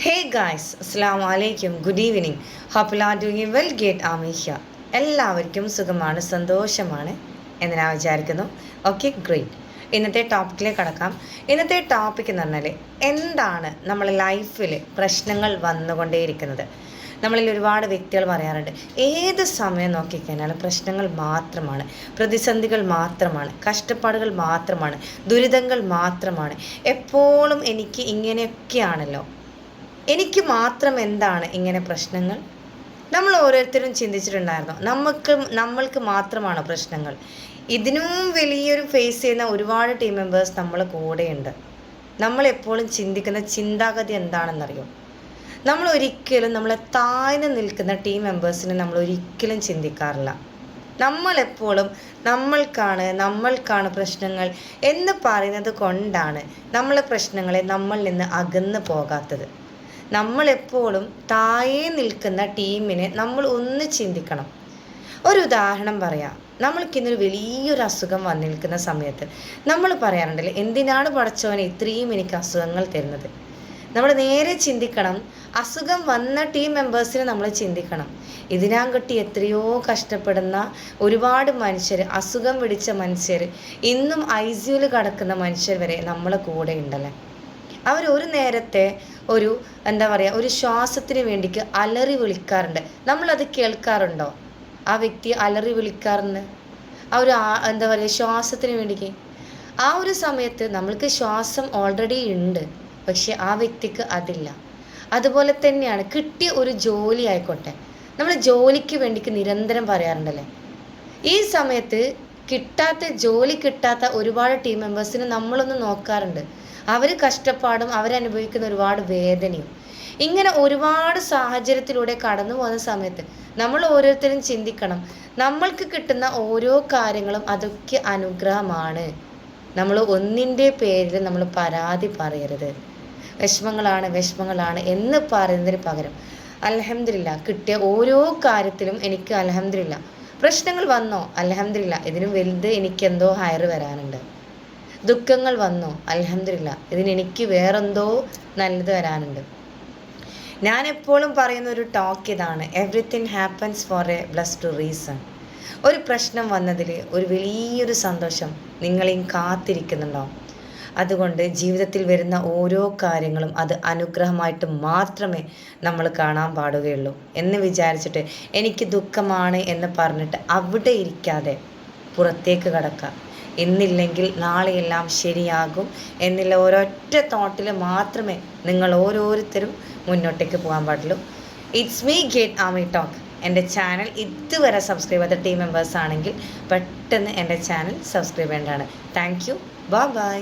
Hey guys, Assalamu alaikum, good evening. Hope you are doing well, great Amisha. എല്ലാവർക്കും സുഖമാണ്, സന്തോഷമാണ് എന്ന് ഞാൻ വിചാരിക്കുന്നു. Okay, great. ഇന്നത്തെ ടോപ്പിക്കിലേക്ക് കടക്കാം. ഇന്നത്തെ ടോപ്പിക് എന്ന് പറഞ്ഞാൽ എന്താണ് നമ്മളെ ലൈഫിൽ പ്രശ്നങ്ങൾ വന്നുകൊണ്ടേയിരിക്കുന്നത്. നമ്മളിൽ ഒരുപാട് വ്യക്തികൾ പറയാറുണ്ട്, ഏത് സമയം നോക്കിക്കഴിഞ്ഞാലും പ്രശ്നങ്ങൾ മാത്രമാണ്, പ്രതിസന്ധികൾ മാത്രമാണ്, കഷ്ടപ്പാടുകൾ മാത്രമാണ്, ദുരിതങ്ങൾ മാത്രമാണ്. എപ്പോഴും എനിക്ക് ഇങ്ങനെയൊക്കെയാണല്ലോ, എനിക്ക് മാത്രം എന്താണ് ഇങ്ങനെ പ്രശ്നങ്ങൾ? നമ്മൾ ഓരോരുത്തരും ചിന്തിച്ചിട്ടുണ്ടായിരുന്നു, നമ്മൾക്ക് മാത്രമാണ് പ്രശ്നങ്ങൾ? ഇതിനും വലിയൊരു ഫേസ് ചെയ്യുന്ന ഒരുപാട് ടീം മെമ്പേഴ്സ് നമ്മളെ കൂടെയുണ്ട്. നമ്മളെപ്പോഴും ചിന്തിക്കുന്ന ചിന്താഗതി എന്താണെന്നറിയോ? നമ്മൾ ഒരിക്കലും നമ്മളെ താഴ്ന്നു നിൽക്കുന്ന ടീം മെമ്പേഴ്സിനെ നമ്മൾ ഒരിക്കലും ചിന്തിക്കാറില്ല. നമ്മളെപ്പോഴും നമ്മൾക്കാണ് പ്രശ്നങ്ങൾ എന്ന് പറയുന്നത് കൊണ്ടാണ് നമ്മളെ പ്രശ്നങ്ങളെ നമ്മളിൽ നിന്ന് അകന്നു പോകാത്തത്. നമ്മളെപ്പോഴും താഴെ നിൽക്കുന്ന ടീമിനെ നമ്മൾ ഒന്ന് ചിന്തിക്കണം. ഒരു ഉദാഹരണം പറയാം. നമ്മൾക്കിന്നൊരു വലിയൊരു അസുഖം വന്നിരിക്കുന്ന സമയത്ത് നമ്മൾ പറയാറുണ്ടല്ലേ, എന്തിനാണ് പടച്ചവനെ ഇത്രയും എനിക്ക് അസുഖങ്ങൾ തരുന്നത്? നമ്മൾ നേരെ ചിന്തിക്കണം, അസുഖം വന്ന ടീം മെമ്പേഴ്സിനെ നമ്മൾ ചിന്തിക്കണം. ഇതിനാങ്കട്ടി എത്രയോ കഷ്ടപ്പെടുന്ന ഒരുപാട് മനുഷ്യർ, അസുഖം പിടിച്ച മനുഷ്യർ, ഇന്നും ICUവിൽ കിടക്കുന്ന മനുഷ്യർ വരെ നമ്മളെ കൂടെ ഉണ്ടല്ലേ. അവർ ഒരു നേരത്തെ ഒരു ഒരു ശ്വാസത്തിന് വേണ്ടിക്ക് അലറി വിളിക്കാറുണ്ട്. നമ്മളത് കേൾക്കാറുണ്ടോ? ആ വ്യക്തി അലറി വിളിക്കാറുണ്ട് ആ ഒരു ശ്വാസത്തിന് വേണ്ടിക്ക്. ആ ഒരു സമയത്ത് നമ്മൾക്ക് ശ്വാസം ഓൾറെഡി ഉണ്ട്, പക്ഷെ ആ വ്യക്തിക്ക് അതില്ല. അതുപോലെ തന്നെയാണ് കിട്ടിയ ഒരു ജോലി ആയിക്കോട്ടെ, നമ്മൾ ജോലിക്ക് വേണ്ടിക്ക് നിരന്തരം പറയാറുണ്ടല്ലേ. ഈ സമയത്ത് ജോലി കിട്ടാത്ത ഒരുപാട് ടീം മെമ്പേഴ്സിനെ നമ്മളൊന്ന് നോക്കാറുണ്ട്. അവർ കഷ്ടപ്പാടും അവരനുഭവിക്കുന്ന ഒരുപാട് വേദനയും. ഇങ്ങനെ ഒരുപാട് സാഹചര്യത്തിലൂടെ കടന്നു പോകുന്ന സമയത്ത് നമ്മൾ ഓരോരുത്തരും ചിന്തിക്കണം, നമ്മൾക്ക് കിട്ടുന്ന ഓരോ കാര്യങ്ങളും അതൊക്കെ അനുഗ്രഹമാണ്. നമ്മൾ ഒന്നിൻ്റെ പേരിൽ നമ്മൾ പരാതി പറയരുത്. വിഷമങ്ങളാണ് എന്ന് പറയുന്നതിന് പകരം അൽഹംദുലില്ലാ, കിട്ടിയ ഓരോ കാര്യത്തിലും എനിക്ക് അൽഹംദുലില്ലാ. പ്രശ്നങ്ങൾ വന്നോ? അൽഹംദുലില്ലാ, ഇതിനും വലുത് എനിക്കെന്തോ ഹയർ വരാനുണ്ട്. ദുഃഖങ്ങൾ വന്നോ? അൽഹംദുലില്ലാ, ഇതിനെനിക്ക് വേറെന്തോ നല്ലത് വരാനുണ്ട്. ഞാൻ എപ്പോഴും പറയുന്ന ഒരു ടോക്ക് ഇതാണ്, everything happens four A blessed reason. ഒരു പ്രശ്നം വന്നതിൽ ഒരു വലിയൊരു സന്തോഷം നിങ്ങളെയും കാത്തിരിക്കുന്നുണ്ടാവും. അതുകൊണ്ട് ജീവിതത്തിൽ വരുന്ന ഓരോ കാര്യങ്ങളും അത് അനുഗ്രഹമായിട്ട് മാത്രമേ നമ്മൾ കാണാൻ പാടുകയുള്ളൂ എന്ന് വിചാരിച്ചിട്ട് എനിക്ക് ദുഃഖമാണ് എന്ന് പറഞ്ഞിട്ട് അവിടെ ഇരിക്കാതെ പുറത്തേക്ക് കടക്കാം. ഇന്നില്ലെങ്കിൽ നാളെയെല്ലാം ശരിയാകും എന്നുള്ള ഒരൊറ്റ തോട്ടിൽ മാത്രമേ നിങ്ങൾ ഓരോരുത്തരും മുന്നോട്ടേക്ക് പോകാൻ പാടുള്ളൂ. ഇറ്റ്സ് മീ ഗേറ്റ് ആമി ടോക്ക്. എൻ്റെ ചാനൽ ഇതുവരെ സബ്സ്ക്രൈബ് ചെയ്ത ടീം മെമ്പേഴ്സ് ആണെങ്കിൽ പെട്ടെന്ന് എൻ്റെ ചാനൽ സബ്സ്ക്രൈബ് ചെയ്യേണ്ടതാണ്. Thank you. ബൈ.